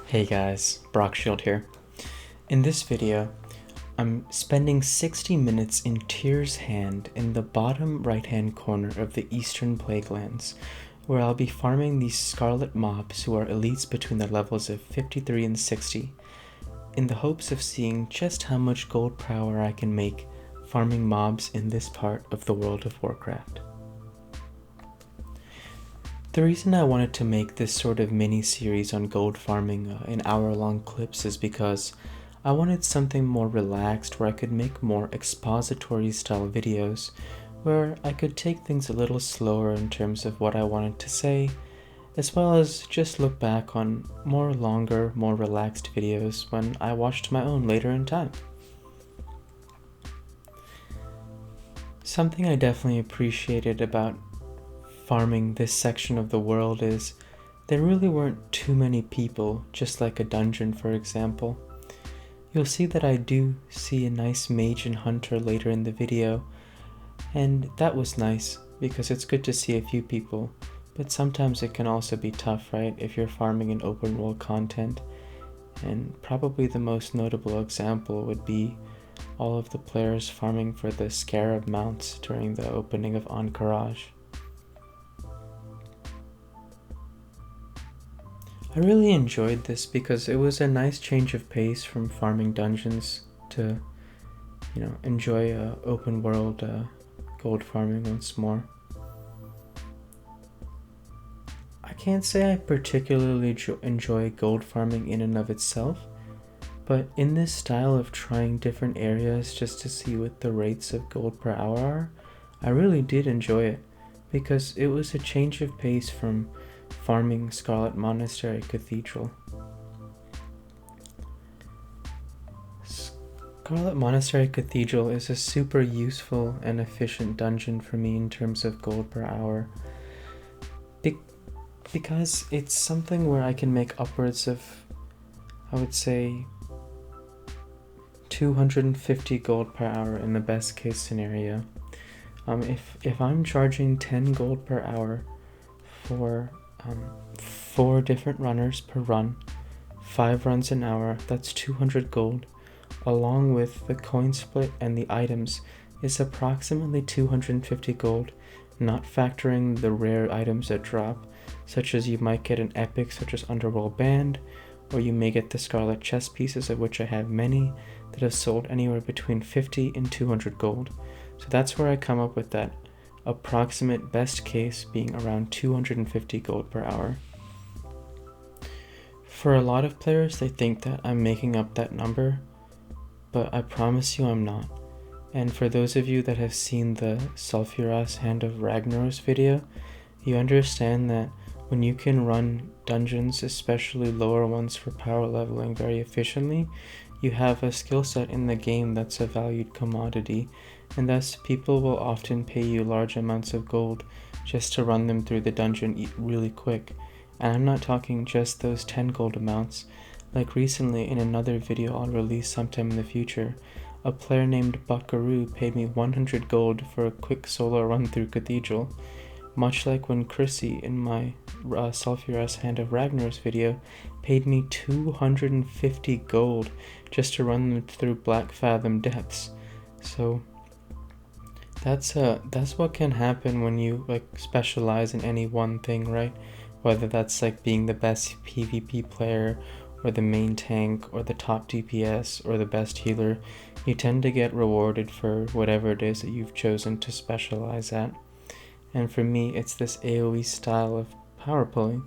Hey guys, Brockshield here. In this video, I'm spending 60 minutes in Tyr's Hand in the bottom right hand corner of the Eastern Plaguelands, where I'll be farming these scarlet mobs who are elites between the levels of 53 and 60, in the hopes of seeing just how much gold per hour I can make farming mobs in this part of the World of Warcraft. The reason I wanted to make this sort of mini-series on gold farming in hour-long clips is because I wanted something more relaxed where I could make more expository style videos where I could take things a little slower in terms of what I wanted to say, as well as just look back on more longer, more relaxed videos when I watched my own later in time. Something I definitely appreciated about farming this section of the world is there really weren't too many people, just like a dungeon for example. You'll see that I do see a nice mage and hunter later in the video, and that was nice because it's good to see a few people, but sometimes it can also be tough, right, if you're farming in open world content. And probably the most notable example would be all of the players farming for the scarab mounts during the opening of Ahn'Qiraj. I really enjoyed this because it was a nice change of pace from farming dungeons to, enjoy open world gold farming once more. I can't say I particularly enjoy gold farming in and of itself, but in this style of trying different areas just to see what the rates of gold per hour are, I really did enjoy it because it was a change of pace from farming Scarlet Monastery Cathedral. Scarlet Monastery Cathedral is a super useful and efficient dungeon for me in terms of gold per hour, because it's something where I can make upwards of, I would say, 250 gold per hour in the best case scenario. If I'm charging 10 gold per hour for 4 different runners per run, 5 runs an hour, that's 200 gold, along with the coin split and the items is approximately 250 gold, not factoring the rare items that drop, such as you might get an epic such as Underworld Band, or you may get the Scarlet chest pieces, of which I have many, that have sold anywhere between 50 and 200 gold. So that's where I come up with that approximate best case being around 250 gold per hour. For a lot of players, they think that I'm making up that number, but I promise you I'm not. And for those of you that have seen the Sulfuras Hand of Ragnaros video, you understand that when you can run dungeons, especially lower ones for power leveling very efficiently, you have a skill set in the game that's a valued commodity, and thus people will often pay you large amounts of gold just to run them through the dungeon really quick. And I'm not talking just those 10 gold amounts. Like recently in another video I'll release sometime in the future, a player named Buckaroo paid me 100 gold for a quick solo run through Cathedral, much like when Chrissy in my Sulfuras Hand of Ragnaros video paid me 250 gold just to run them through Black Fathom Depths. So that's what can happen when you specialize in any one thing, right? Whether that's being the best PvP player, or the main tank, or the top DPS, or the best healer, you tend to get rewarded for whatever it is that you've chosen to specialize at. And for me, it's this AoE style of power pulling.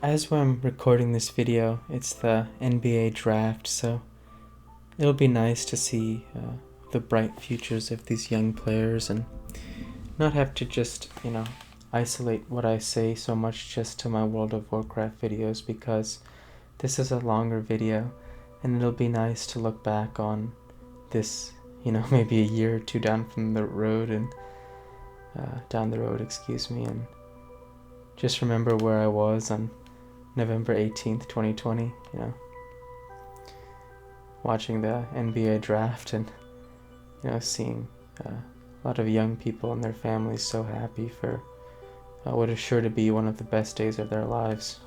As I'm recording this video, it's the NBA draft, so it'll be nice to see the bright futures of these young players and not have to just, isolate what I say so much just to my World of Warcraft videos, because this is a longer video and it'll be nice to look back on this, maybe a year or two down the road, and and just remember where I was on November 18th, 2020, watching the NBA draft and seeing a lot of young people and their families so happy for what is sure to be one of the best days of their lives.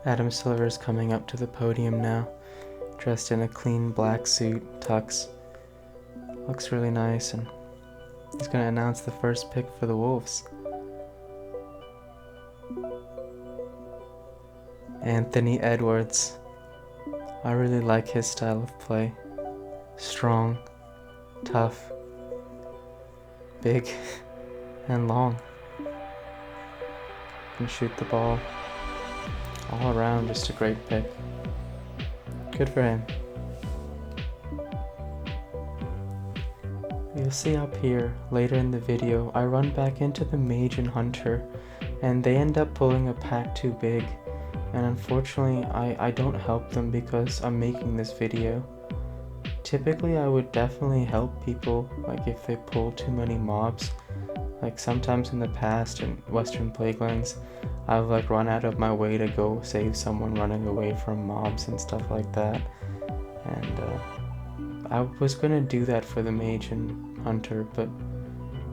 Adam Silver is coming up to the podium now, dressed in a clean black suit, tux. Looks really nice, and he's going to announce the first pick for the Wolves. Anthony Edwards. I really like his style of play. Strong, tough, big, and long. Can shoot the ball. All around, just a great pick. Good for him. You'll see up here, later in the video, I run back into the Mage and Hunter, and they end up pulling a pack too big, and unfortunately I don't help them because I'm making this video. Typically I would definitely help people, like if they pull too many mobs. Like sometimes in the past in Western Plaguelands, I've like run out of my way to go save someone running away from mobs and stuff like that. And I was gonna do that for the Mage and Hunter, but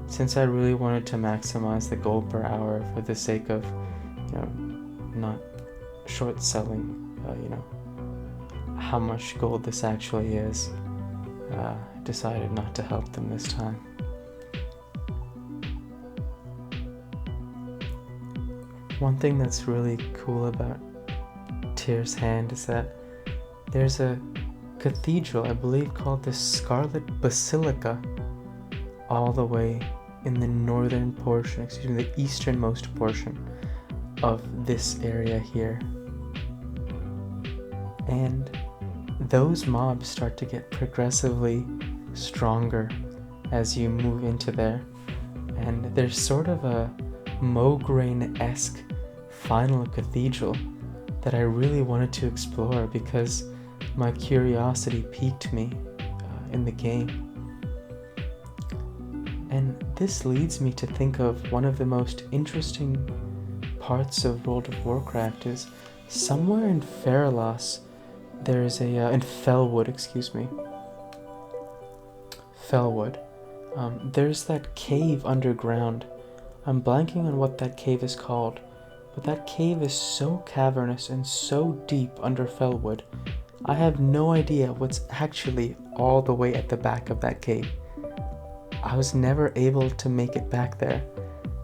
since I really wanted to maximize the gold per hour for the sake of, not short selling, how much gold this actually is, I decided not to help them this time. One thing that's really cool about Tyr's Hand is that there's a cathedral, I believe, called the Scarlet Basilica, all the way in the northern portion, the easternmost portion of this area here. And those mobs start to get progressively stronger as you move into there. And there's sort of a Mograine-esque final cathedral that I really wanted to explore because my curiosity piqued me in the game. And this leads me to think of one of the most interesting parts of World of Warcraft is somewhere in Feralas there is in Felwood, Felwood. There's that cave underground. I'm blanking on what that cave is called, but that cave is so cavernous and so deep under Felwood. I have no idea what's actually all the way at the back of that cave. I was never able to make it back there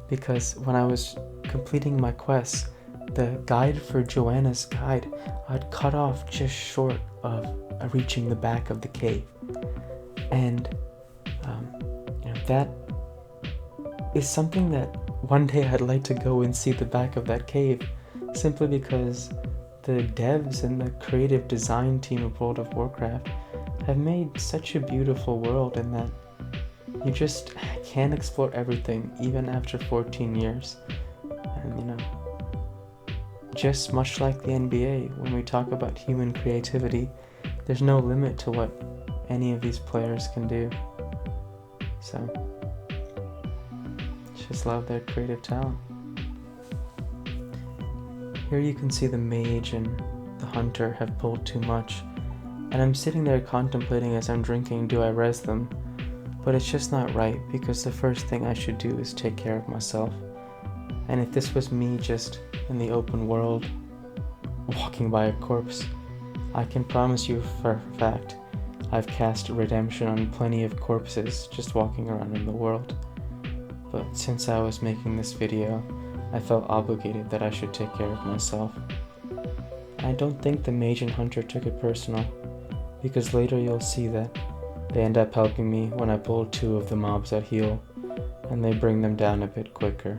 because when I was completing my quests, the guide for Joanna's guide, I'd cut off just short of reaching the back of the cave. And that is something that one day I'd like to go and see the back of that cave, simply because the devs and the creative design team of World of Warcraft have made such a beautiful world in that you just can't explore everything even after 14 years. And just much like the NBA, when we talk about human creativity, there's no limit to what any of these players can do. So, just love their creative talent. Here you can see the Mage and the Hunter have pulled too much, and I'm sitting there contemplating as I'm drinking, do I res them? But it's just not right, because the first thing I should do is take care of myself. And if this was me just in the open world, walking by a corpse, I can promise you for a fact, I've cast redemption on plenty of corpses just walking around in the world. But since I was making this video, I felt obligated that I should take care of myself. I don't think the Mage and Hunter took it personal, because later you'll see that they end up helping me when I pull 2 of the mobs that heal, and they bring them down a bit quicker.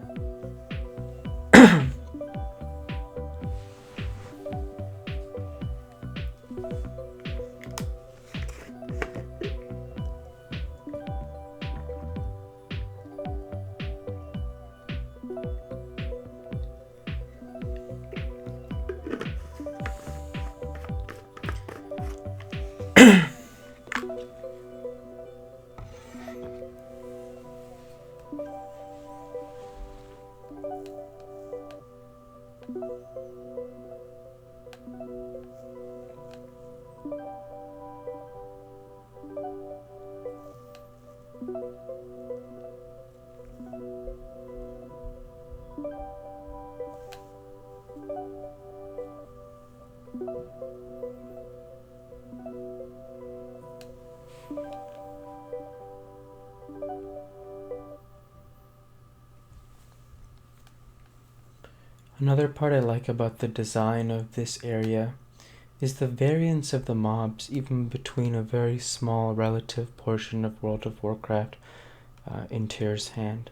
Another part I like about the design of this area is the variance of the mobs even between a very small relative portion of World of Warcraft in Tyr's Hand.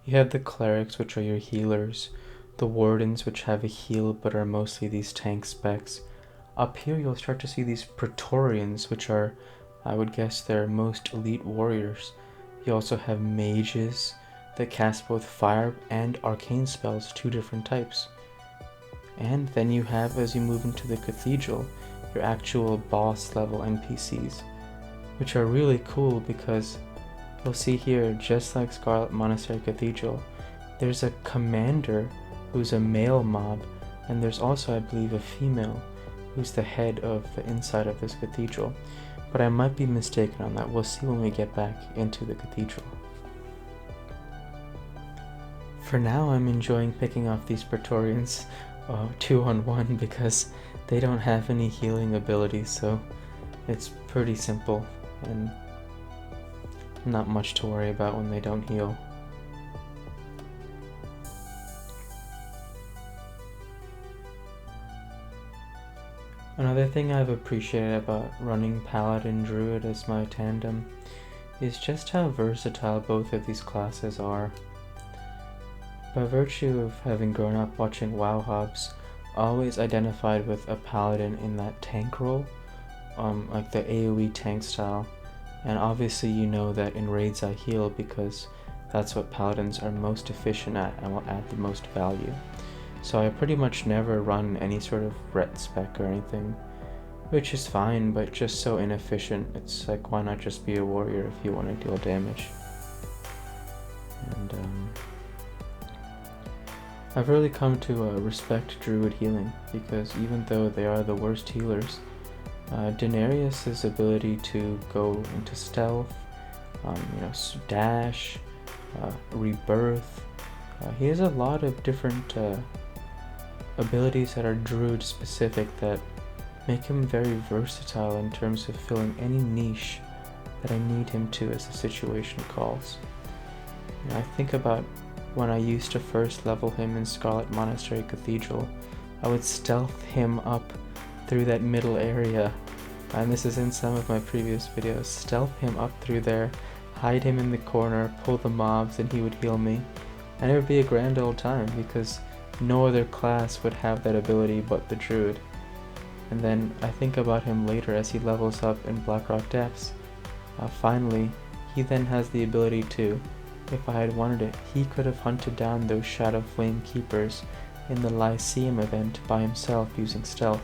You have the clerics, which are your healers, the wardens, which have a heal but are mostly these tank specs. Up here you'll start to see these praetorians, which are, I would guess, their most elite warriors. You also have mages that cast both fire and arcane spells, 2 different types. And then you have, as you move into the cathedral, your actual boss level NPCs, which are really cool because you'll see here, just like Scarlet Monastery Cathedral, there's a commander who's a male mob, and there's also, I believe, a female who's the head of the inside of this cathedral. But I might be mistaken on that. We'll see when we get back into the cathedral. For now, I'm enjoying picking off these Praetorians 2-on-1 because they don't have any healing abilities, so it's pretty simple and not much to worry about when they don't heal. Another thing I've appreciated about running Paladin Druid as my tandem is just how versatile both of these classes are. By virtue of having grown up watching WoW Hubs, I always identified with a Paladin in that tank role, like the AoE tank style, and obviously you know that in raids I heal because that's what Paladins are most efficient at and will add the most value. So I pretty much never run any sort of ret spec or anything, which is fine, but just so inefficient. It's like, why not just be a warrior if you want to deal damage? And I've really come to respect Druid healing, because even though they are the worst healers, Daenerys' ability to go into stealth, dash, rebirth, he has a lot of different abilities that are Druid specific that make him very versatile in terms of filling any niche that I need him to as the situation calls. I think about when I used to first level him in Scarlet Monastery Cathedral, I would stealth him up through that middle area, and this is in some of my previous videos, stealth him up through there, hide him in the corner, pull the mobs, and he would heal me. And it would be a grand old time because no other class would have that ability but the Druid. And then I think about him later as he levels up in Blackrock Depths. Finally, he then has the ability to, if I had wanted it, he could have hunted down those Shadow Flame Keepers in the Lyceum event by himself using stealth.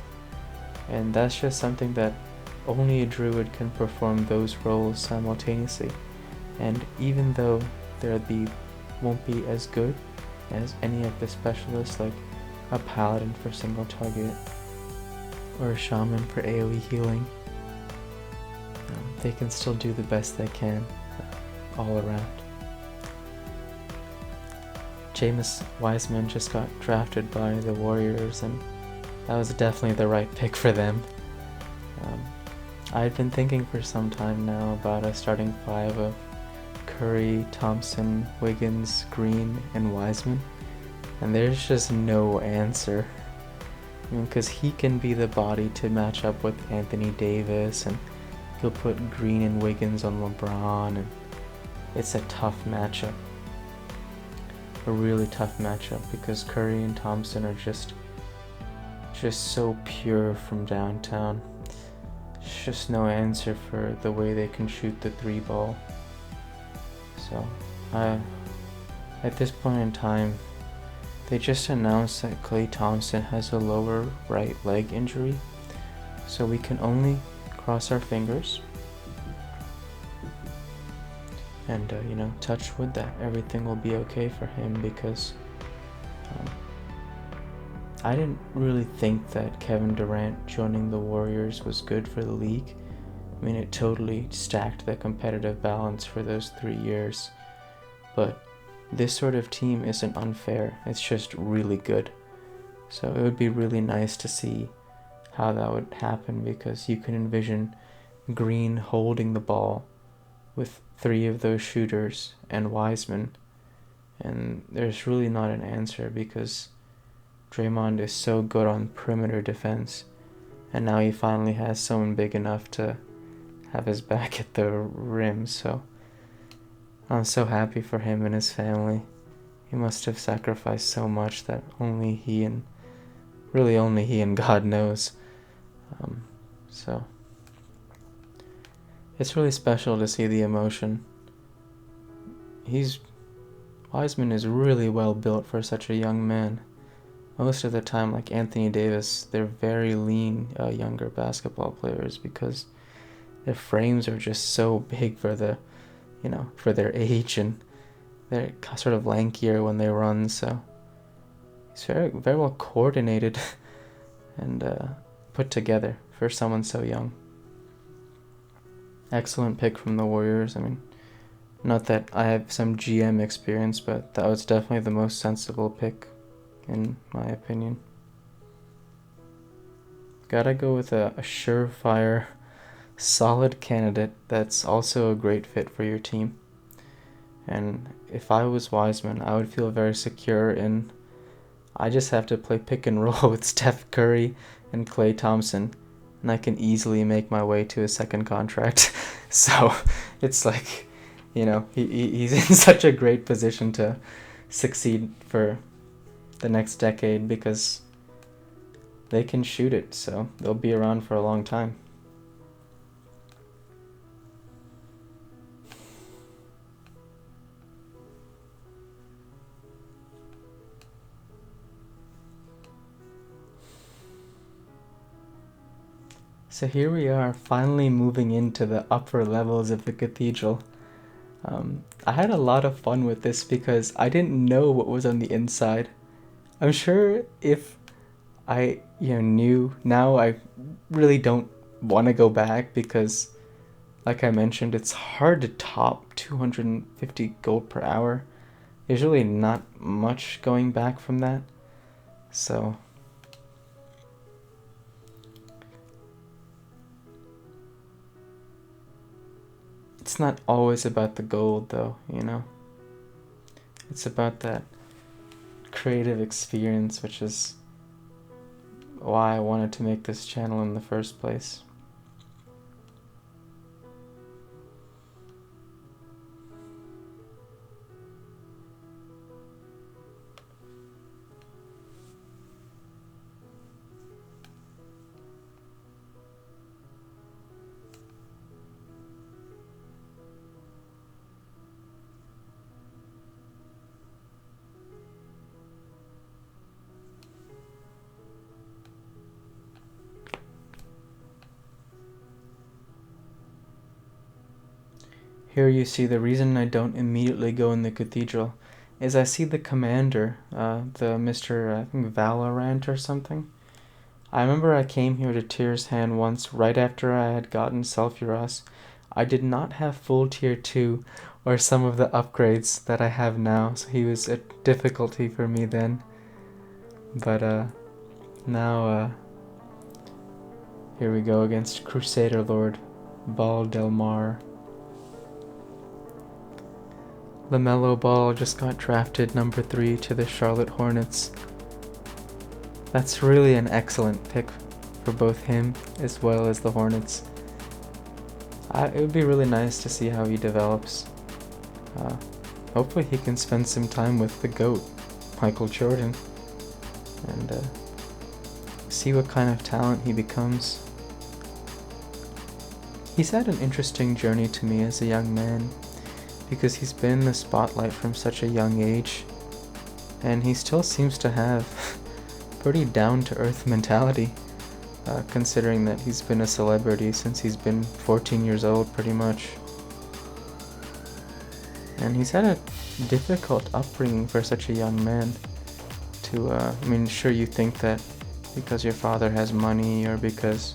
And that's just something that only a Druid can perform those roles simultaneously. And even though won't be as good as any of the specialists like a Paladin for single target or a Shaman for AoE healing, they can still do the best they can all around. Jameis Wiseman just got drafted by the Warriors, and that was definitely the right pick for them. I had been thinking for some time now about a starting 5 of Curry, Thompson, Wiggins, Green, and Wiseman, and there's just no answer. Because he can be the body to match up with Anthony Davis, and he'll put Green and Wiggins on LeBron, and it's a tough matchup. A really tough matchup because Curry and Thompson are just so pure from downtown. There's just no answer for the way they can shoot the 3-ball. So, at this point in time, they just announced that Klay Thompson has a lower right leg injury, so we can only cross our fingers and touch wood that everything will be okay for him, because I didn't really think that Kevin Durant joining the Warriors was good for the league. I mean, it totally stacked the competitive balance for those 3 years. But this sort of team isn't unfair, it's just really good. So it would be really nice to see how that would happen, because you can envision Green holding the ball with 3 of those shooters and Wiseman. And there's really not an answer, because Draymond is so good on perimeter defense, and now he finally has someone big enough to have his back at the rim. So I'm so happy for him and his family. He must have sacrificed so much that only he and God knows. So it's really special to see the emotion. Wiseman is really well built for such a young man. Most of the time, like Anthony Davis, they're very lean younger basketball players, because their frames are just so big for for their age, and they're sort of lankier when they run. So he's very, very well coordinated and put together for someone so young. Excellent pick from the Warriors. I mean, not that I have some GM experience, but that was definitely the most sensible pick, in my opinion. Gotta go with a surefire, solid candidate that's also a great fit for your team. And if I was Wiseman, I would feel very secure in, I just have to play pick and roll with Steph Curry and Klay Thompson, and I can easily make my way to a second contract. So it's like, he's in such a great position to succeed for the next decade, because they can shoot it, so they'll be around for a long time. So here we are, finally moving into the upper levels of the cathedral. I had a lot of fun with this because I didn't know what was on the inside. I'm sure if I knew now, I really don't want to go back, because like I mentioned, it's hard to top 250 gold per hour. There's really not much going back from that. So it's not always about the gold, though, It's about that creative experience, which is why I wanted to make this channel in the first place. Here you see the reason I don't immediately go in the cathedral is I see the commander, the Mr. I think Valorant or something. I remember I came here to Tier's Hand once right after I had gotten Sulfuras. I did not have full Tier 2 or some of the upgrades that I have now, so he was a difficulty for me then. But now here we go against Crusader Lord Ball Del Mar. LaMelo Ball just got drafted number 3 to the Charlotte Hornets. That's really an excellent pick for both him as well as the Hornets. It would be really nice to see how he develops. Hopefully he can spend some time with the GOAT, Michael Jordan, and see what kind of talent he becomes. He's had an interesting journey to me as a young man, because he's been in the spotlight from such a young age, and he still seems to have pretty down-to-earth mentality, considering that he's been a celebrity since he's been 14 years old, pretty much. And he's had a difficult upbringing for such a young man, to, sure, you think that because your father has money, or because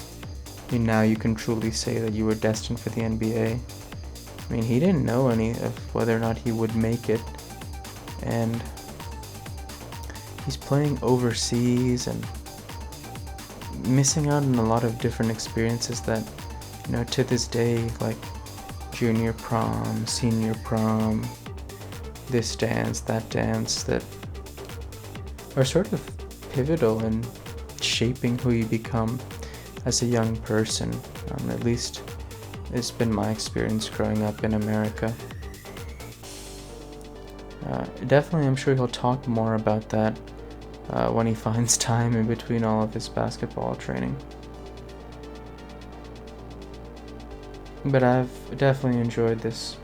now you can truly say that you were destined for the NBA. He didn't know any of whether or not he would make it, and he's playing overseas and missing out on a lot of different experiences that, to this day, like junior prom, senior prom, this dance, that dance, that are sort of pivotal in shaping who you become as a young person. At least it's been my experience growing up in America. Definitely, I'm sure he'll talk more about that when he finds time in between all of his basketball training. But I've definitely enjoyed this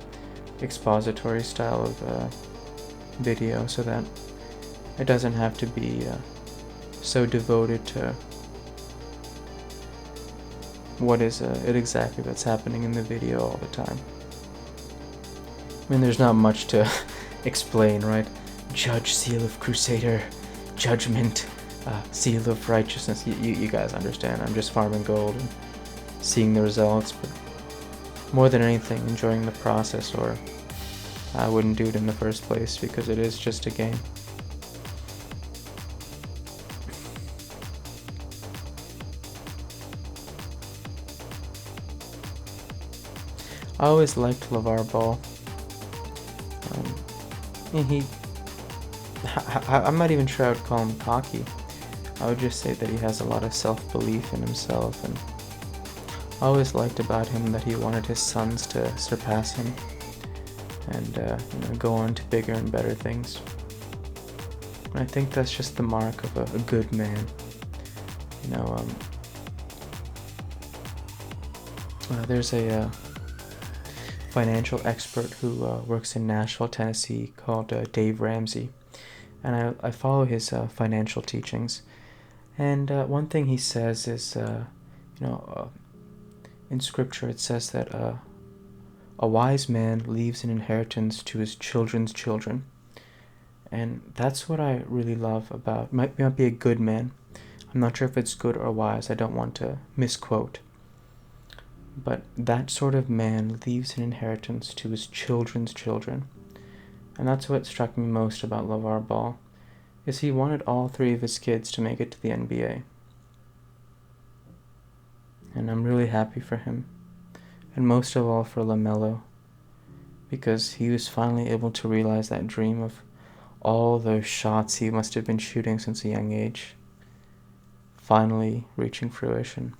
expository style of video, so that it doesn't have to be so devoted to what is it exactly that's happening in the video all the time. There's not much to explain, right? Judge, seal of Crusader, judgment, seal of righteousness. You guys understand. I'm just farming gold and seeing the results, but more than anything, enjoying the process, or I wouldn't do it in the first place because it is just a game. I always liked LeVar Ball. I'm not even sure I would call him cocky. I would just say that he has a lot of self-belief in himself, and I always liked about him that he wanted his sons to surpass him and go on to bigger and better things. And I think that's just the mark of a good man. There's a financial expert who works in Nashville, Tennessee, called Dave Ramsey, and I follow his financial teachings. And one thing he says is, in scripture it says that a wise man leaves an inheritance to his children's children, and that's what I really love about might be a good man. I'm not sure if it's good or wise. I don't want to misquote. But that sort of man leaves an inheritance to his children's children. And that's what struck me most about LeVar Ball, is he wanted all three of his kids to make it to the NBA. And I'm really happy for him. And most of all for LaMelo, because he was finally able to realize that dream of all those shots he must have been shooting since a young age, finally reaching fruition.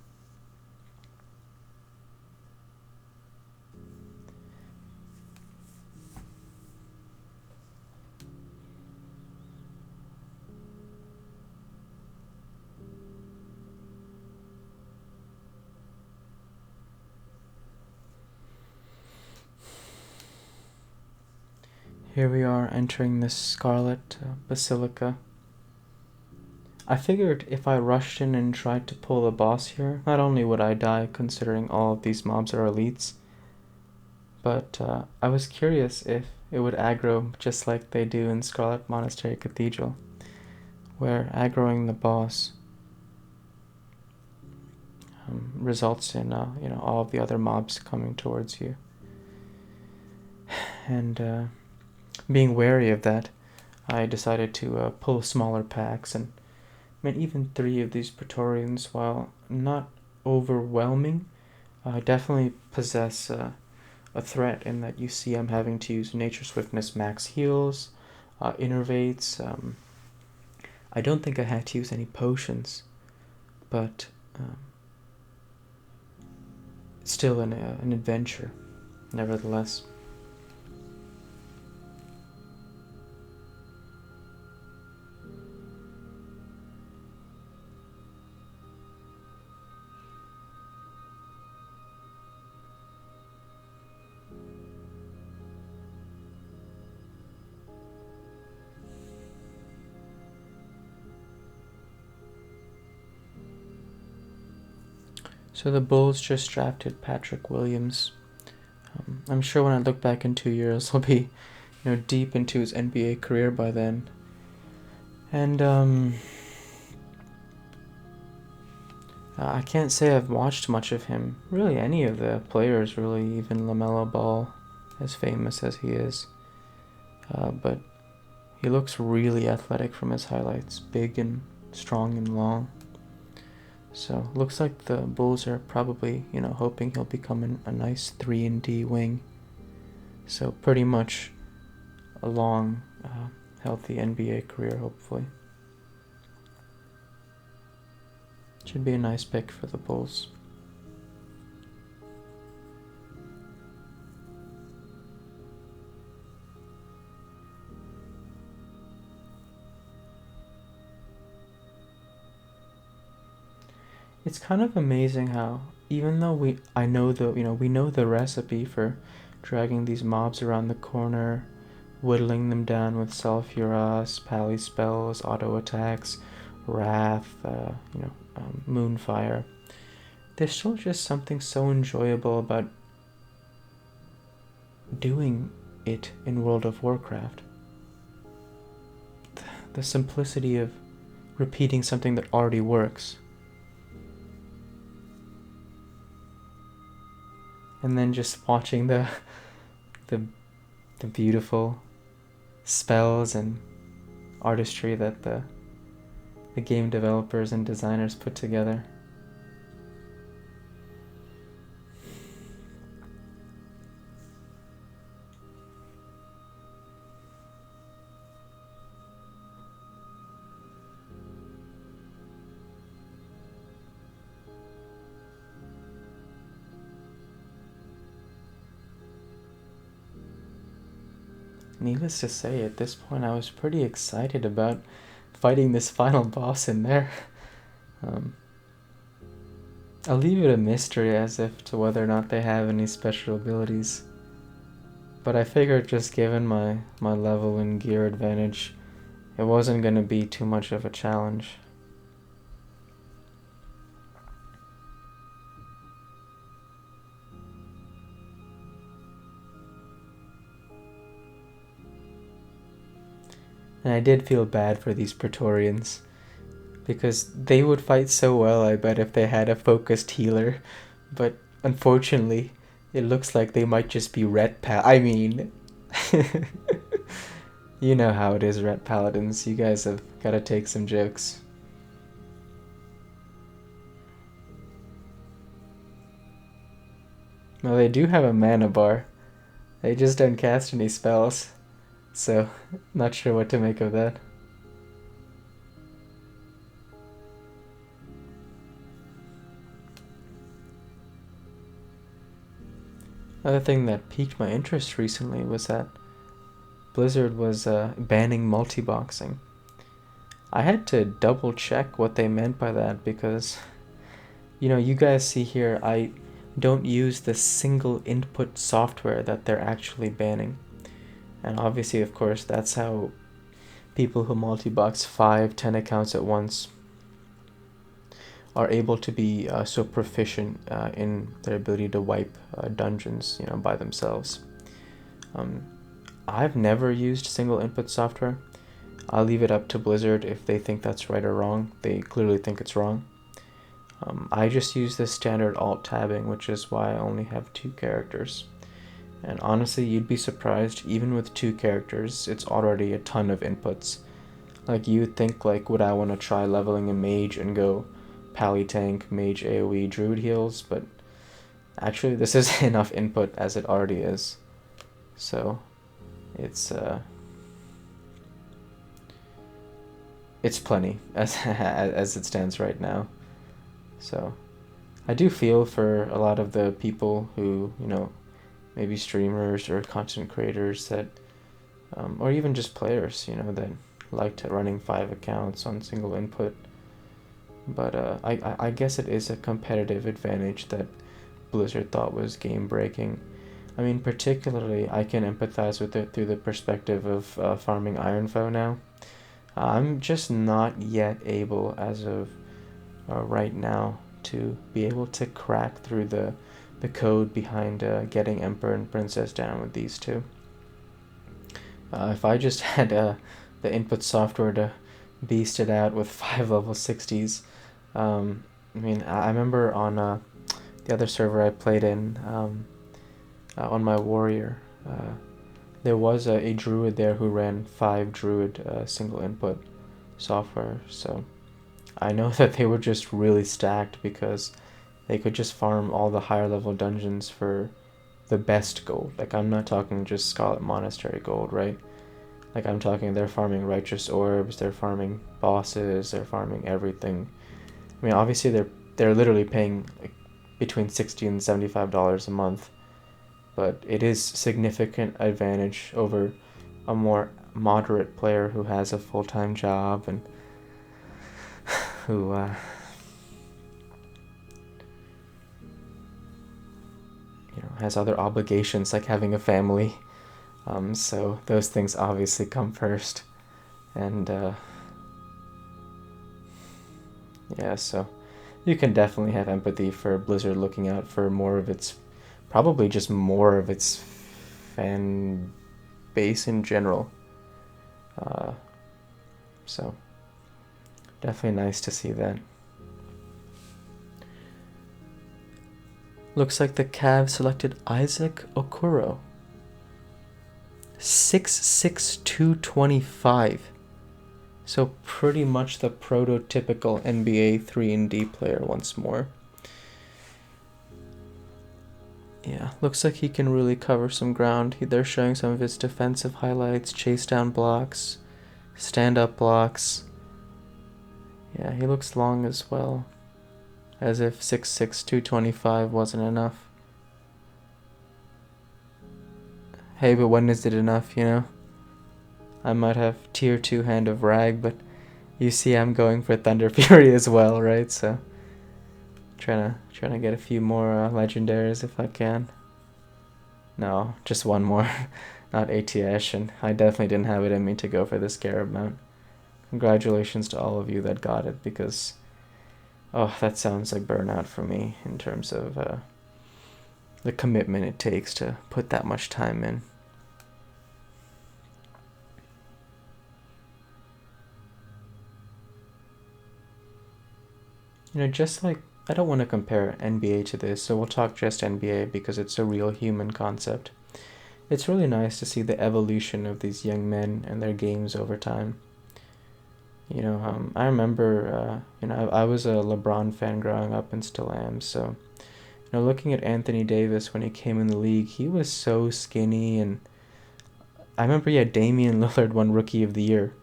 Here we are entering the Scarlet Basilica. I figured if I rushed in and tried to pull the boss here, not only would I die considering all of these mobs are elites, but I was curious if it would aggro just like they do in Scarlet Monastery Cathedral, where aggroing the boss results in all of the other mobs coming towards you. And being wary of that, I decided to pull smaller packs, and even 3 of these Praetorians, while not overwhelming, definitely possess a threat in that you see I'm having to use Nature Swiftness max heals, innervates. I don't think I had to use any potions, but it's still an adventure, nevertheless. So the Bulls just drafted Patrick Williams. I'm sure when I look back in 2 years, he'll be, deep into his NBA career by then. And I can't say I've watched much of him. Really, any of the players, really, even LaMelo Ball, as famous as he is. But he looks really athletic from his highlights, big and strong and long. So looks like the Bulls are probably, hoping he'll become a nice 3-and-D wing. So pretty much a long, healthy NBA career, hopefully. Should be a nice pick for the Bulls. It's kind of amazing how, even though we know the recipe for dragging these mobs around the corner, whittling them down with Sulfuras, Pally spells, auto attacks, Wrath, Moonfire. There's still just something so enjoyable about doing it in World of Warcraft. The simplicity of repeating something that already works. And then just watching the beautiful spells and artistry that the game developers and designers put together. Needless to say, at this point I was pretty excited about fighting this final boss in there. I'll leave it a mystery as if to whether or not they have any special abilities. But I figured just given my level and gear advantage, it wasn't going to be too much of a challenge. And I did feel bad for these Praetorians, because they would fight so well, I bet, if they had a focused healer. But unfortunately, it looks like they might just be ret you know how it is, ret paladins. You guys have got to take some jokes. Well, they do have a mana bar. They just don't cast any spells. So, not sure what to make of that. Another thing that piqued my interest recently was that Blizzard was banning multi-boxing. I had to double check what they meant by that because, you guys see here, I don't use the single input software that they're actually banning. And obviously, of course, that's how people who multi-box 5-10 accounts at once are able to be so proficient in their ability to wipe dungeons, by themselves. I've never used single input software. I'll leave it up to Blizzard if they think that's right or wrong. They clearly think it's wrong. I just use the standard alt tabbing, which is why I only have 2 characters. And honestly, you'd be surprised, even with 2 characters, it's already a ton of inputs. Like, you'd think, would I want to try leveling a mage and go Pally tank, mage AoE, druid heals, but actually this is enough input as it already is. So, it's plenty as it stands right now. So, I do feel for a lot of the people who, maybe streamers or content creators that, or even just players, that like to running 5 accounts on single input. But I guess it is a competitive advantage that Blizzard thought was game breaking. I mean, particularly, I can empathize with it through the perspective of farming Ironfoe now. I'm just not yet able, as of right now, to be able to crack through the code behind getting Emperor and Princess down with these 2. If I just had the input software to beasted out with 5 level 60s. I mean, I remember on the other server I played in, on my warrior, there was a druid there who ran 5 druid single input software, so I know that they were just really stacked because they could just farm all the higher level dungeons for the best gold. Like, I'm not talking just Scarlet Monastery gold, right? Like, I'm talking they're farming righteous orbs, they're farming bosses, they're farming everything. I mean, obviously they're literally paying like between $60 and $75 a month, but it is significant advantage over a more moderate player who has a full-time job and who has other obligations like having a family. So those things obviously come first, and yeah, so you can definitely have empathy for Blizzard looking out for probably just more of its fan base in general. So definitely nice to see that. Looks like the Cavs selected Isaac Okoro. 6'6", 225. So pretty much the prototypical NBA 3-and-D player once more. Yeah, looks like he can really cover some ground. They're showing some of his defensive highlights, chase down blocks, stand-up blocks. Yeah, he looks long as well. As if 6'6", 225 wasn't enough. Hey, but when is it enough, you know? I might have tier 2 Hand of Rag, but you see I'm going for Thunder Fury as well, right? So trying to get a few more legendaries if I can. No, just one more. Not ATS, and I definitely didn't have it in me to go for the Scarab mount. Congratulations to all of you that got it, because that sounds like burnout for me in terms of the commitment it takes to put that much time in. Just like, I don't want to compare NBA to this, so we'll talk just NBA because it's a real human concept. It's really nice to see the evolution of these young men and their games over time. I remember, I was a LeBron fan growing up and still am, so, looking at Anthony Davis when he came in the league, he was so skinny, and I remember, Damian Lillard won Rookie of the Year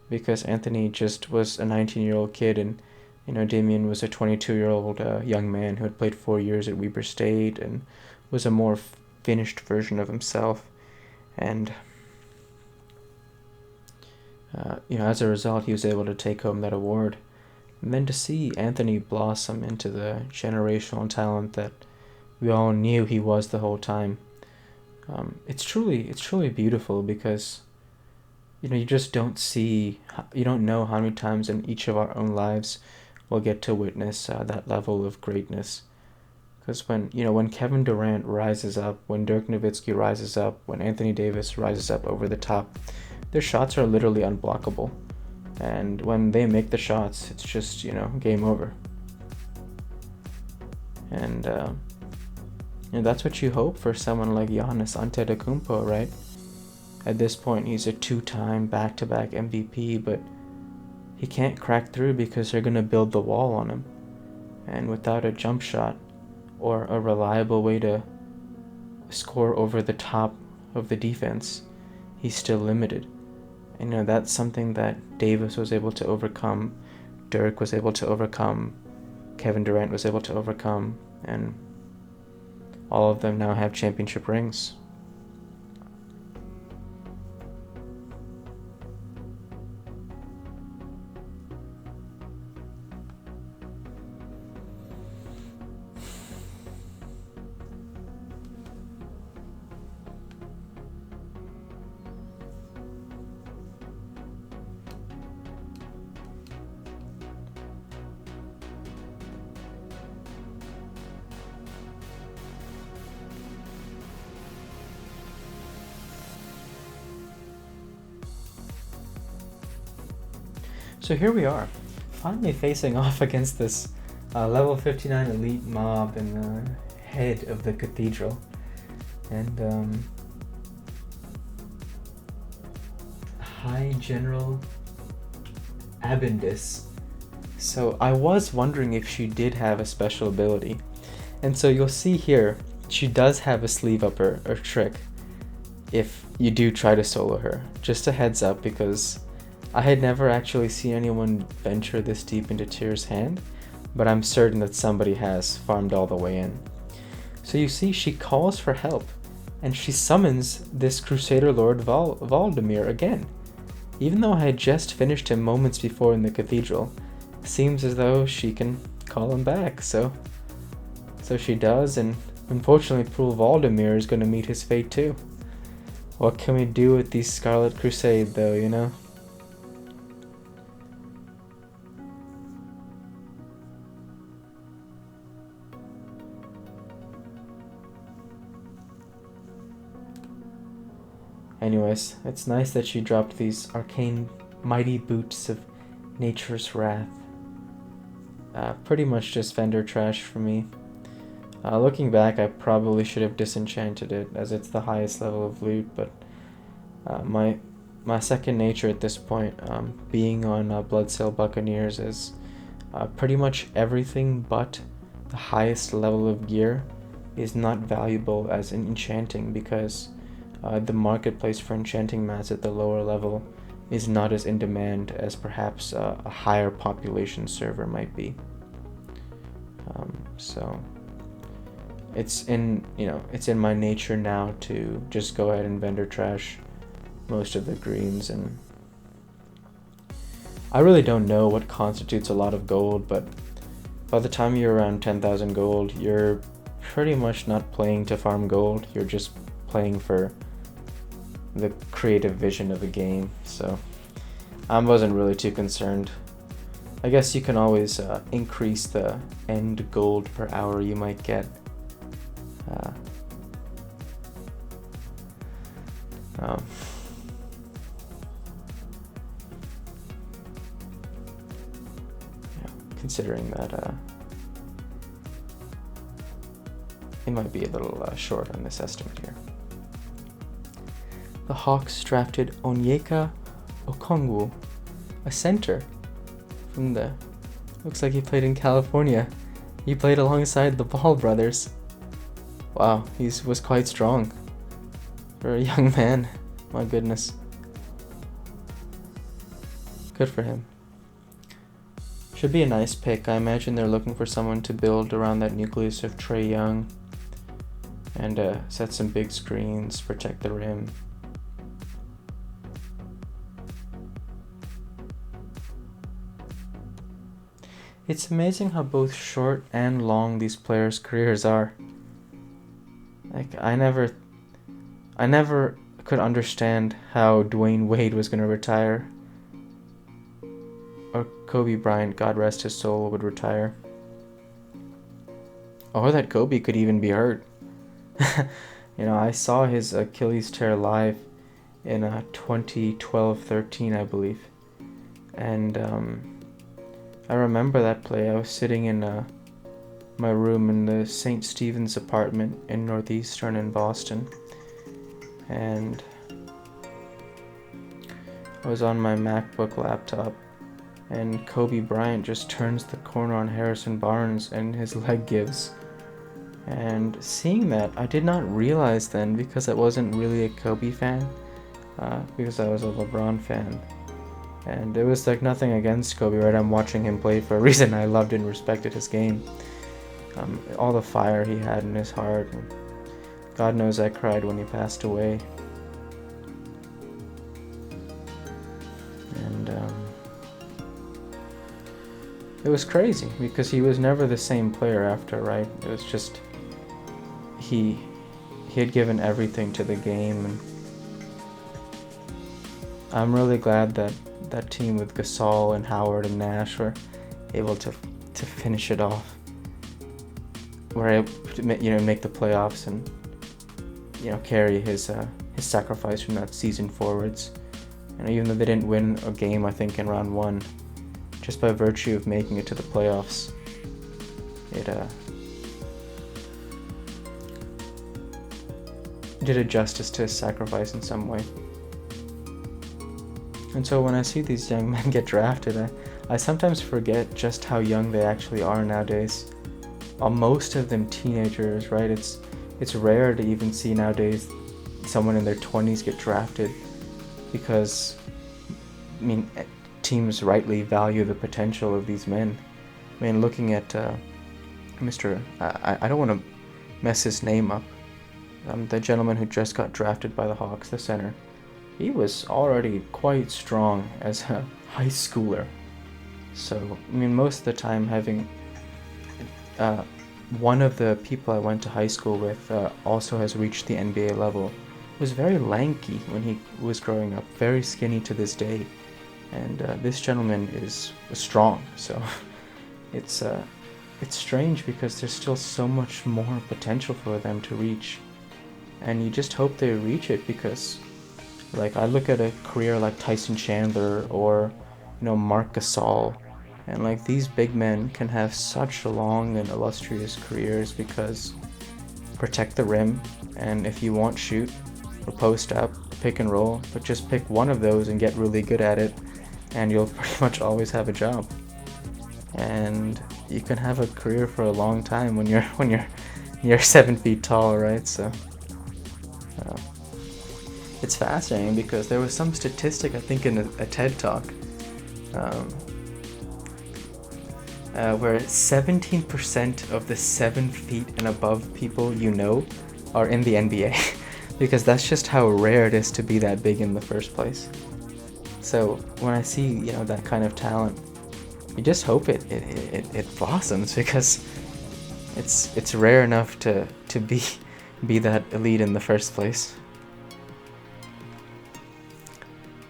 because Anthony just was a 19-year-old kid, and, Damian was a 22-year-old young man who had played 4 years at Weber State and was a more finished version of himself, and as a result, he was able to take home that award. And then to see Anthony blossom into the generational talent that we all knew he was the whole time, it's truly beautiful because, you just you don't know how many times in each of our own lives we'll get to witness that level of greatness. Because when Kevin Durant rises up, when Dirk Nowitzki rises up, when Anthony Davis rises up over the top, their shots are literally unblockable. And when they make the shots, it's just, game over. And that's what you hope for someone like Giannis Antetokounmpo, right? At this point, he's a 2-time back-to-back MVP, but he can't crack through because they're going to build the wall on him. And without a jump shot or a reliable way to score over the top of the defense, he's still limited. And that's something that Davis was able to overcome, Dirk was able to overcome, Kevin Durant was able to overcome, and all of them now have championship rings. So here we are, finally facing off against this level 59 elite mob in the head of the cathedral. And High General Abindus. So I was wondering if she did have a special ability. And so you'll see here, she does have a sleeve up or trick if you do try to solo her. Just a heads up, because I had never actually seen anyone venture this deep into Tyr's hand, but I'm certain that somebody has farmed all the way in. So you see, she calls for help, and she summons this Crusader Lord Valdemir again. Even though I had just finished him moments before in the cathedral, seems as though she can call him back, so she does, and unfortunately poor Valdemir is going to meet his fate too. What can we do with these Scarlet Crusade though, you know? Anyways, it's nice that she dropped these arcane mighty boots of nature's wrath. Pretty much just vendor trash for me. Looking back, I probably should have disenchanted it, as it's the highest level of loot, but my second nature at this point, being on Bloodsail Buccaneers, is pretty much everything but the highest level of gear is not valuable as an enchanting, because the marketplace for enchanting mats at the lower level is not as in demand as perhaps a higher population server might be. So it's in my nature now to just go ahead and vendor trash most of the greens, and I really don't know what constitutes a lot of gold, but by the time you're around 10,000 gold, you're pretty much not playing to farm gold, you're just playing for the creative vision of the game, so I wasn't really too concerned. I guess you can always increase the end gold per hour you might get. Considering that it might be a little short on this estimate here. The Hawks drafted Onyeka Okongwu, a center from the... Looks like he played in California. He played alongside the Ball brothers. Wow, he was quite strong for a young man. My goodness. Good for him. Should be a nice pick. I imagine they're looking for someone to build around that nucleus of Trae Young and set some big screens, protect the rim. It's amazing how both short and long these players' careers are. Like, I never could understand how Dwayne Wade was going to retire, or Kobe Bryant, God rest his soul, would retire, or that Kobe could even be hurt. I saw his Achilles tear live in 2012-13, I believe, and I remember that play. I was sitting in my room in the St. Stephen's apartment in Northeastern in Boston, and I was on my MacBook laptop, and Kobe Bryant just turns the corner on Harrison Barnes and his leg gives. And seeing that, I did not realize then, because I wasn't really a Kobe fan, because I was a LeBron fan. And it was like nothing against Kobe, right? I'm watching him play for a reason. I loved and respected his game. All the fire he had in his heart. And God knows I cried when he passed away. And it was crazy, because he was never the same player after, right? It was just, he had given everything to the game, and I'm really glad that that team with Gasol and Howard and Nash were able to finish it off. Were able to make the playoffs and carry his sacrifice from that season forwards. And even though they didn't win a game, I think in round one, just by virtue of making it to the playoffs, it did it justice to his sacrifice in some way. And so when I see these young men get drafted, I sometimes forget just how young they actually are nowadays. Most of them teenagers, right? It's rare to even see nowadays someone in their 20s get drafted, because I mean, teams rightly value the potential of these men. I mean, looking at Mr. I don't want to mess his name up. The gentleman who just got drafted by the Hawks, the center. He was already quite strong as a high schooler. So, I mean, most of the time having one of the people I went to high school with also has reached the NBA level. Was very lanky when he was growing up, very skinny to this day. And this gentleman is strong, so it's strange because there's still so much more potential for them to reach. And you just hope they reach it, because like I look at a career like Tyson Chandler or Marc Gasol, and like these big men can have such long and illustrious careers because protect the rim, and if you want, shoot or post up, pick and roll, but just pick one of those and get really good at it, and you'll pretty much always have a job. And you can have a career for a long time when you're 7 feet tall, right? So it's fascinating because there was some statistic, I think, in a TED talk, where 17% of the 7 feet and above people are in the NBA, because that's just how rare it is to be that big in the first place. So when I see that kind of talent, you just hope it blossoms, because it's rare enough to be that elite in the first place.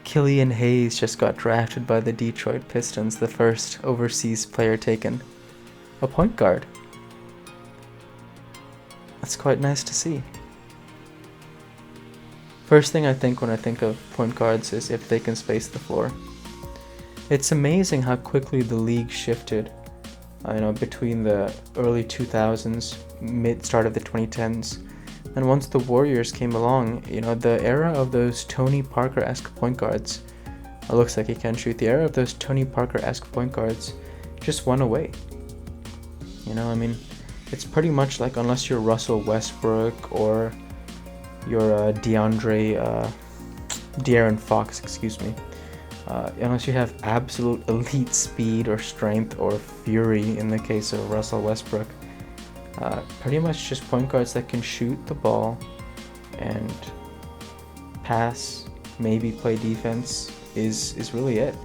Killian Hayes just got drafted by the Detroit Pistons, the first overseas player taken. A point guard. That's quite nice to see. First thing I think when I think of point guards is if they can space the floor. It's amazing how quickly the league shifted, between the early 2000s, start of the 2010s. And once the Warriors came along, the era of those Tony Parker-esque point guards, it looks like he can shoot, the era of those Tony Parker-esque point guards just went away. It's pretty much like, unless you're Russell Westbrook or you're De'Aaron Fox, unless you have absolute elite speed or strength or fury in the case of Russell Westbrook, pretty much just point guards that can shoot the ball and pass, maybe play defense is really it.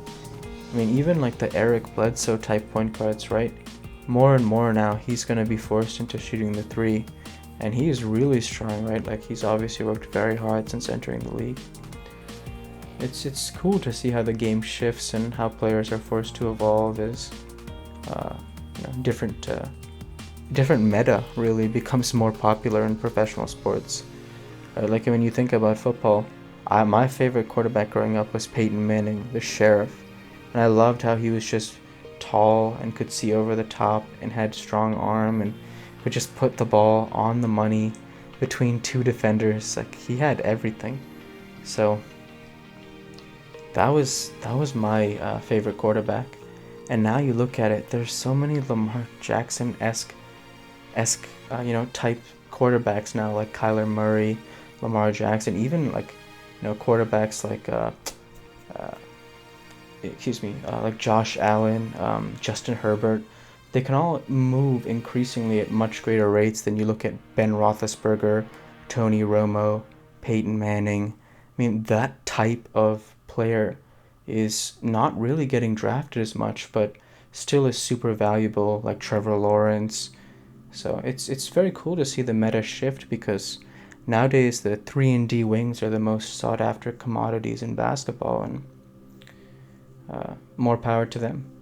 Even like the Eric Bledsoe type point guards, right? More and more now he's going to be forced into shooting the three, and he is really strong, right? Like, he's obviously worked very hard since entering the league. It's cool to see how the game shifts and how players are forced to evolve as different meta really becomes more popular in professional sports. Like when you think about football, my favorite quarterback growing up was Peyton Manning, the Sheriff, and I loved how he was just tall and could see over the top and had strong arm and could just put the ball on the money between two defenders. Like, he had everything. So that was my favorite quarterback. And now you look at it, there's so many Lamar Jackson-esque type quarterbacks now, like Kyler Murray, Lamar Jackson, even like quarterbacks like like Josh Allen, Justin Herbert. They can all move increasingly at much greater rates than you look at Ben Roethlisberger, Tony Romo, Peyton Manning. That type of player is not really getting drafted as much, but still is super valuable, like Trevor Lawrence. So it's very cool to see the meta shift, because nowadays the 3-and-D wings are the most sought after commodities in basketball, and more power to them.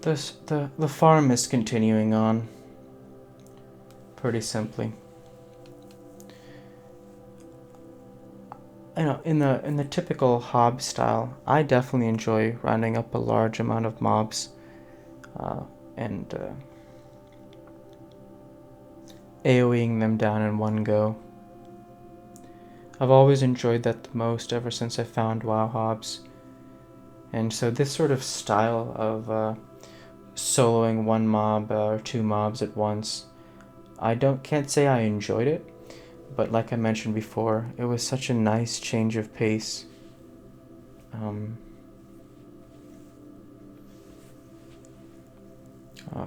The farm is continuing on pretty simply. You know, in the typical Hob style, I definitely enjoy rounding up a large amount of mobs and AoEing them down in one go. I've always enjoyed that the most ever since I found WoW Hobs. And so this sort of style of soloing one mob or two mobs at once, can't say I enjoyed it, but like I mentioned before, it was such a nice change of pace.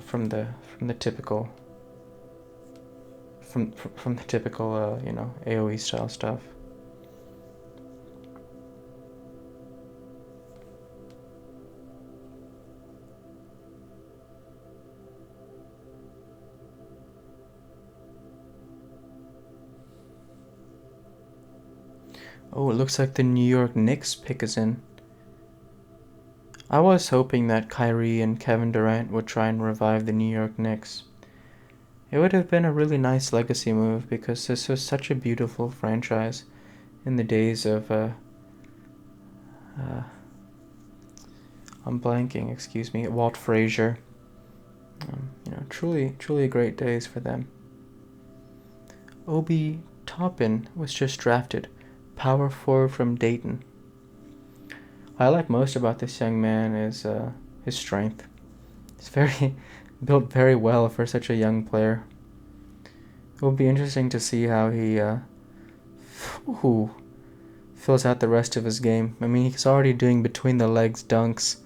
From the typical from the typical AoE style stuff. Oh, it looks like the New York Knicks pick is in. I was hoping that Kyrie and Kevin Durant would try and revive the New York Knicks. It would have been a really nice legacy move because this was such a beautiful franchise in the days of I'm blanking, excuse me, Walt Frazier. Truly great days for them. Obi Toppin was just drafted, power forward from Dayton. What I like most about this young man is his strength. He's built very well for such a young player. It will be interesting to see how he fills out the rest of his game. I mean, he's already doing between the legs dunks,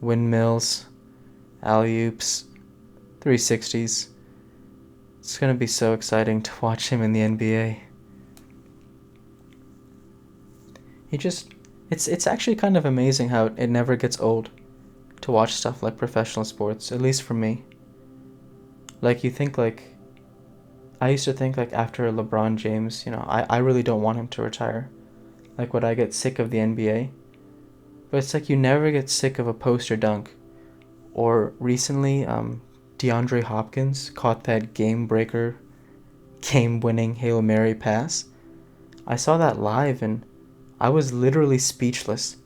windmills, alley-oops, 360s. It's going to be so exciting to watch him in the NBA. It's actually kind of amazing how it never gets old to watch stuff like professional sports, at least for me. Like, I used to think, like, after LeBron James, I really don't want him to retire. Like, would I get sick of the NBA? But it's like you never get sick of a poster dunk. Or recently, DeAndre Hopkins caught that game-winning Hail Mary pass. I saw that live and I was literally speechless.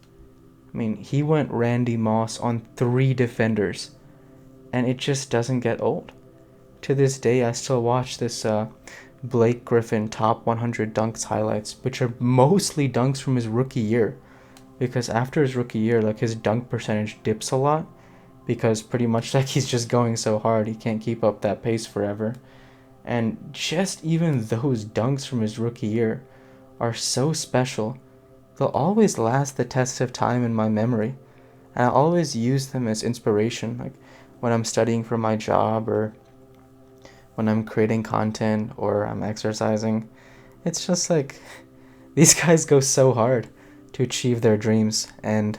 I mean, he went Randy Moss on 3 defenders, and it just doesn't get old. To this day, I still watch this Blake Griffin top 100 dunks highlights, which are mostly dunks from his rookie year. Because after his rookie year, like, his dunk percentage dips a lot, because pretty much, like, he's just going so hard, he can't keep up that pace forever. And just even those dunks from his rookie year are so special. They'll always last the test of time in my memory. And I always use them as inspiration, like when I'm studying for my job or when I'm creating content or I'm exercising. It's just like, these guys go so hard to achieve their dreams, and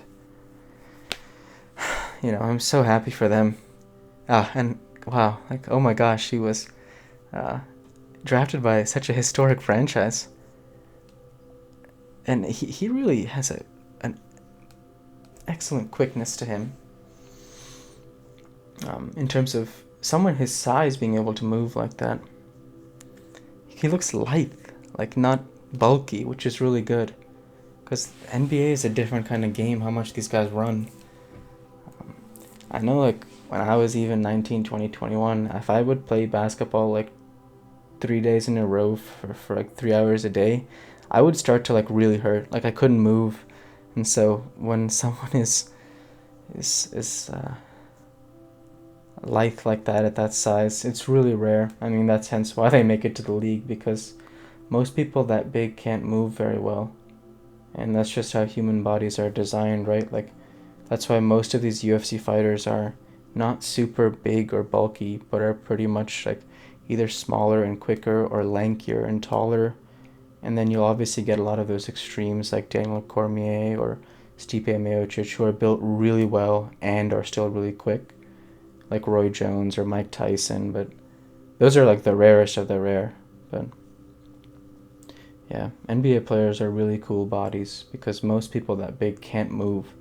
I'm so happy for them. And wow, like, oh my gosh, he was drafted by such a historic franchise. And he really has an excellent quickness to him. In terms of someone his size being able to move like that. He looks lithe, like not bulky, which is really good. Because NBA is a different kind of game, how much these guys run. I know, like, when I was even 19, 20, 21, if I would play basketball, like, 3 days in a row for like 3 hours a day, I would start to, like, really hurt. Like, I couldn't move. And so when someone is lithe like that at that size, it's really rare. I mean, that's hence why they make it to the league, because most people that big can't move very well. And that's just how human bodies are designed, right? Like, that's why most of these UFC fighters are not super big or bulky, but are pretty much like either smaller and quicker or lankier and taller. And then you'll obviously get a lot of those extremes like Daniel Cormier or Stipe Miocic, who are built really well and are still really quick, like Roy Jones or Mike Tyson. But those are like the rarest of the rare. But yeah, NBA players are really cool bodies because most people that big can't move.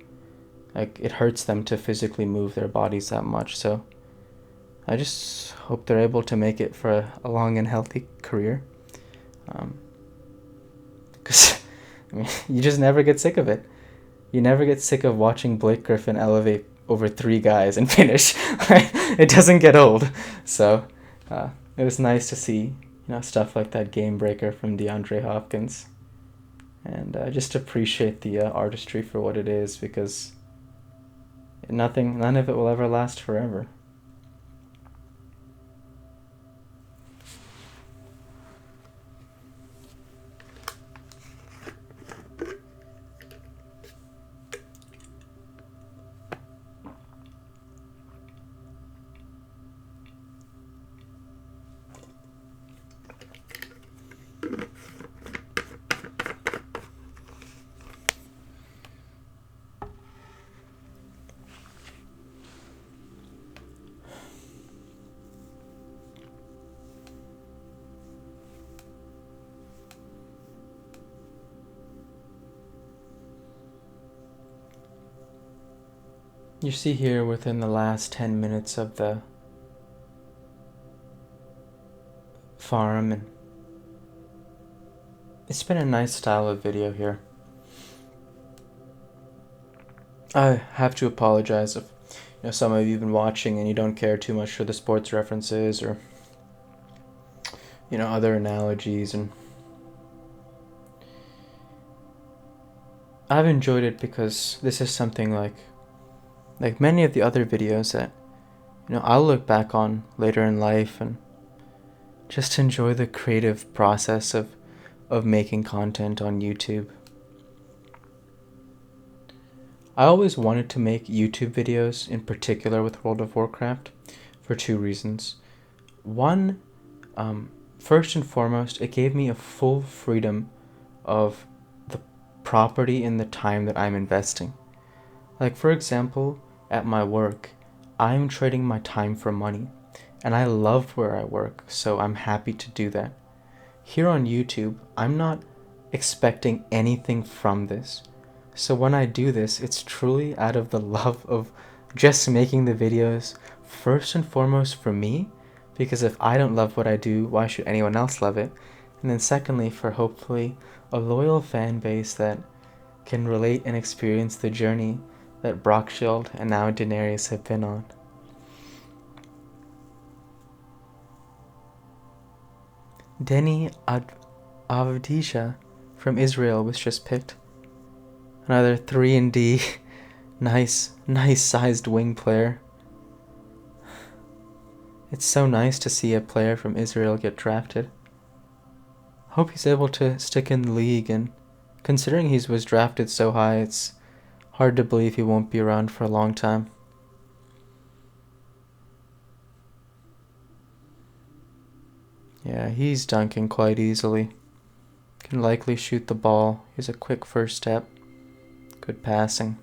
Like, it hurts them to physically move their bodies that much. So I just hope they're able to make it for a long and healthy career. Because I mean, you just never get sick of it. You never get sick of watching Blake Griffin elevate over 3 guys and finish. It doesn't get old. So it was nice to see, stuff like that game breaker from DeAndre Hopkins. And just appreciate the artistry for what it is, because none of it will ever last forever. You see here within the last 10 minutes of the farm, and it's been a nice style of video here. I have to apologize if some of you have been watching and you don't care too much for the sports references or other analogies, and I've enjoyed it because this is something like many of the other videos that I'll look back on later in life and just enjoy the creative process of making content on YouTube. I always wanted to make YouTube videos, in particular with World of Warcraft, for 2 reasons. One, first and foremost, it gave me a full freedom of the property and the time that I'm investing. Like, for example, at my work, I'm trading my time for money, and I love where I work, so I'm happy to do that. Here on YouTube, I'm not expecting anything from this. So when I do this, it's truly out of the love of just making the videos, first and foremost for me, because if I don't love what I do, why should anyone else love it? And then secondly, for hopefully a loyal fan base that can relate and experience the journey that Brockshield and now Daenerys have been on. Deni Avdija from Israel was just picked. Another 3-and-D, nice sized wing player. It's so nice to see a player from Israel get drafted. Hope he's able to stick in the league, and considering he was drafted so high, it's hard to believe he won't be around for a long time. Yeah, he's dunking quite easily. Can likely shoot the ball. He's a quick first step. Good passing.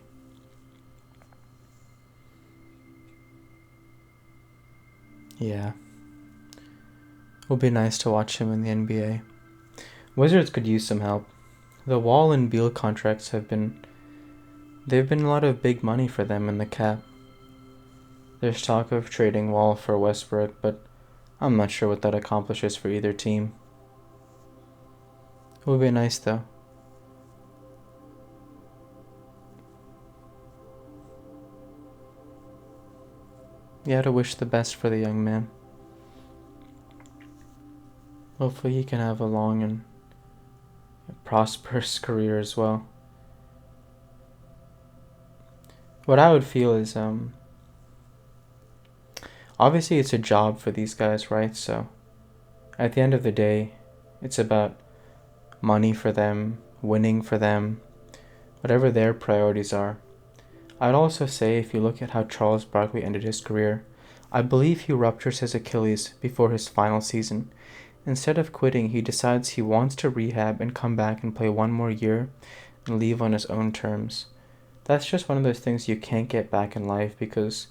Yeah. Will be nice to watch him in the NBA. Wizards could use some help. The Wall and Beal contracts they've been a lot of big money for them in the cap. There's talk of trading Wall for Westbrook, but I'm not sure what that accomplishes for either team. It would be nice though. Yeah, to wish the best for the young man. Hopefully he can have a long and prosperous career as well. What I would feel is, obviously it's a job for these guys, right? So at the end of the day, it's about money for them, winning for them, whatever their priorities are. I'd also say, if you look at how Charles Barkley ended his career, I believe he ruptures his Achilles before his final season. Instead of quitting, he decides he wants to rehab and come back and play 1 more year and leave on his own terms. That's just one of those things you can't get back in life, because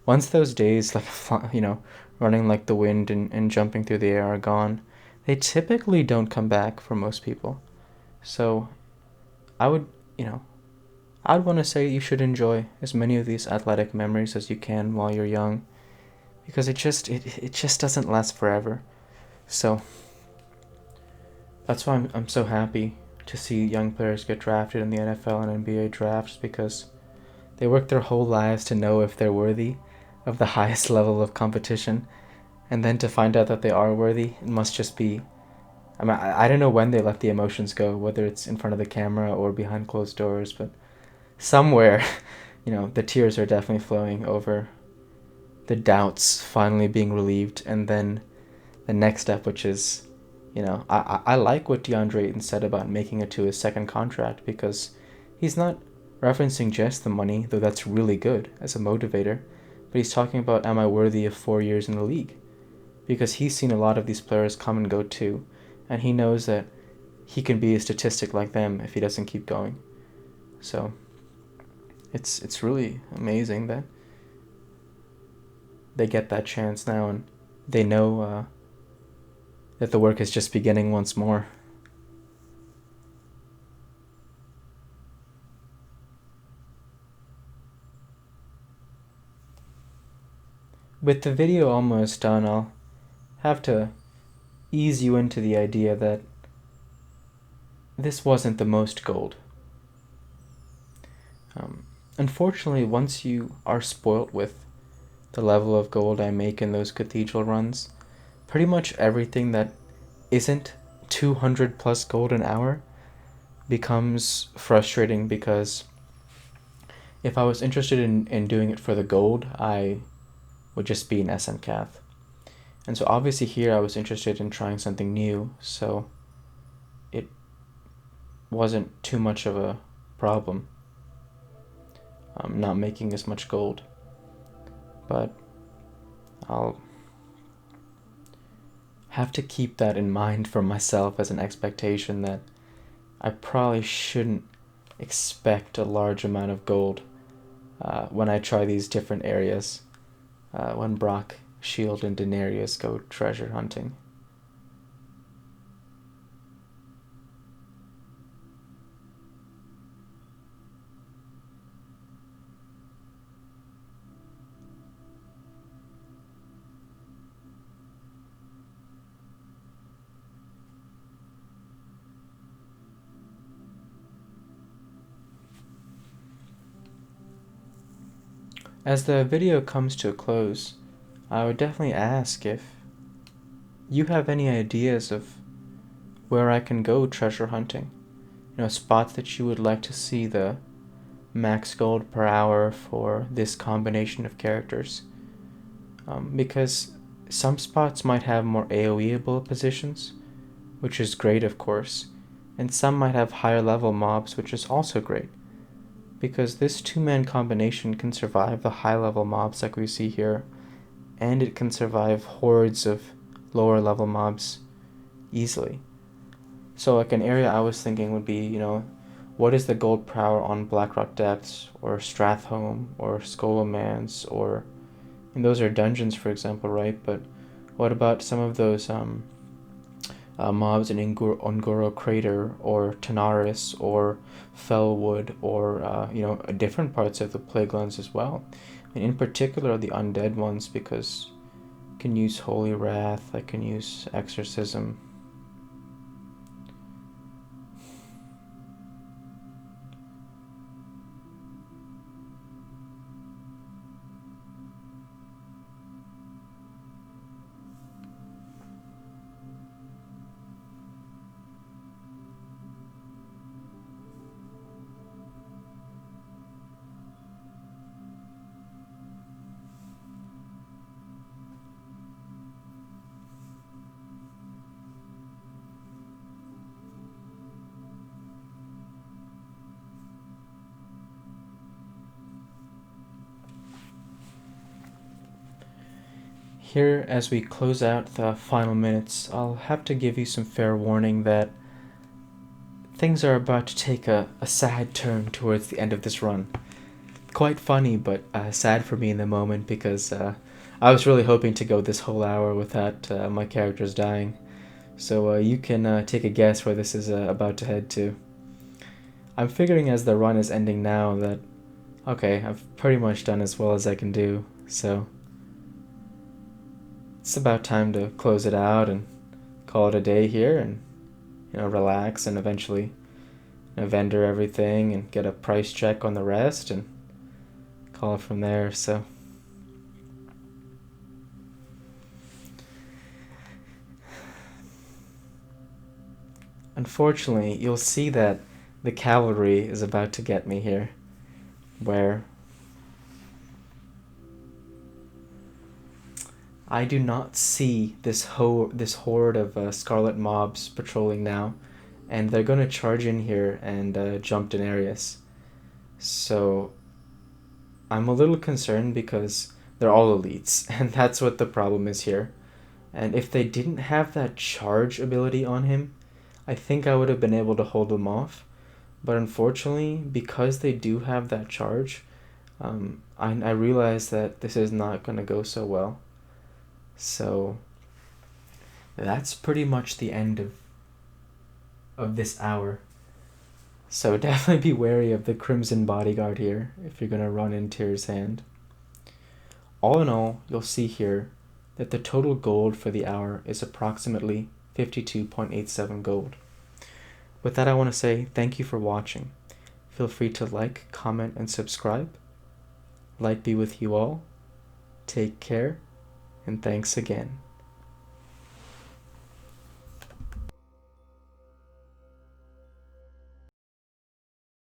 once those days, running like the wind and jumping through the air are gone, they typically don't come back for most people. So I I'd want to say you should enjoy as many of these athletic memories as you can while you're young, because it just doesn't last forever. So that's why I'm so happy to see young players get drafted in the NFL and NBA drafts, because they work their whole lives to know if they're worthy of the highest level of competition, and then to find out that they are worthy, it must just be. I mean, I don't know when they let the emotions go, whether it's in front of the camera or behind closed doors, but somewhere, the tears are definitely flowing over the doubts finally being relieved, and then the next step, which is, I like what DeAndre Ayton said about making it to his second contract, because he's not referencing just the money, though that's really good as a motivator, but he's talking about, am I worthy of 4 years in the league? Because he's seen a lot of these players come and go too, and he knows that he can be a statistic like them if he doesn't keep going. So it's really amazing that they get that chance now, and they know that the work is just beginning once more. With the video almost done, I'll have to ease you into the idea that this wasn't the most gold. Unfortunately, once you are spoilt with the level of gold I make in those cathedral runs, pretty much everything that isn't 200 plus gold an hour becomes frustrating, because if I was interested in doing it for the gold, I would just be an SM Cath. And so obviously here I was interested in trying something new, so it wasn't too much of a problem not making as much gold. But I'll have to keep that in mind for myself as an expectation that I probably shouldn't expect a large amount of gold when I try these different areas, when Brock, Shield, and Daenerys go treasure hunting. As the video comes to a close, I would definitely ask if you have any ideas of where I can go treasure hunting. Spots that you would like to see the max gold per hour for this combination of characters. Because some spots might have more AoEable positions, which is great of course, and some might have higher level mobs, which is also great, because this two-man combination can survive the high-level mobs like we see here, and it can survive hordes of lower-level mobs easily. So like an area I was thinking would be, what is the gold per hour on Blackrock Depths, or Stratholme, or Scholomance, and those are dungeons, for example, right? But what about some of those mobs in Ungoro Crater, or Tanaris, or Fellwood, or different parts of the Plaguelands as well. And in particular the undead ones, because I can use Holy Wrath, I can use Exorcism. Here, as we close out the final minutes, I'll have to give you some fair warning that things are about to take a sad turn towards the end of this run. Quite funny, but sad for me in the moment, because I was really hoping to go this whole hour without my characters dying. So you can take a guess where this is about to head to. I'm figuring as the run is ending now that, okay, I've pretty much done as well as I can do, so it's about time to close it out and call it a day here and, relax and eventually vendor everything and get a price check on the rest and call it from there. So unfortunately, you'll see that the cavalry is about to get me here, where I do not see this horde of scarlet mobs patrolling now, and they're gonna charge in here and jump Daenerys. So I'm a little concerned because they're all elites, and that's what the problem is here. And if they didn't have that charge ability on him, I think I would have been able to hold them off. But unfortunately, because they do have that charge, I realize that this is not going to go so well. So that's pretty much the end of this hour. So definitely be wary of the Crimson Bodyguard here if you're going to run in Tyr's hand. All in all, you'll see here that the total gold for the hour is approximately 52.87 gold. With that, I want to say thank you for watching. Feel free to like, comment, and subscribe. Light be with you all. Take care, and thanks again.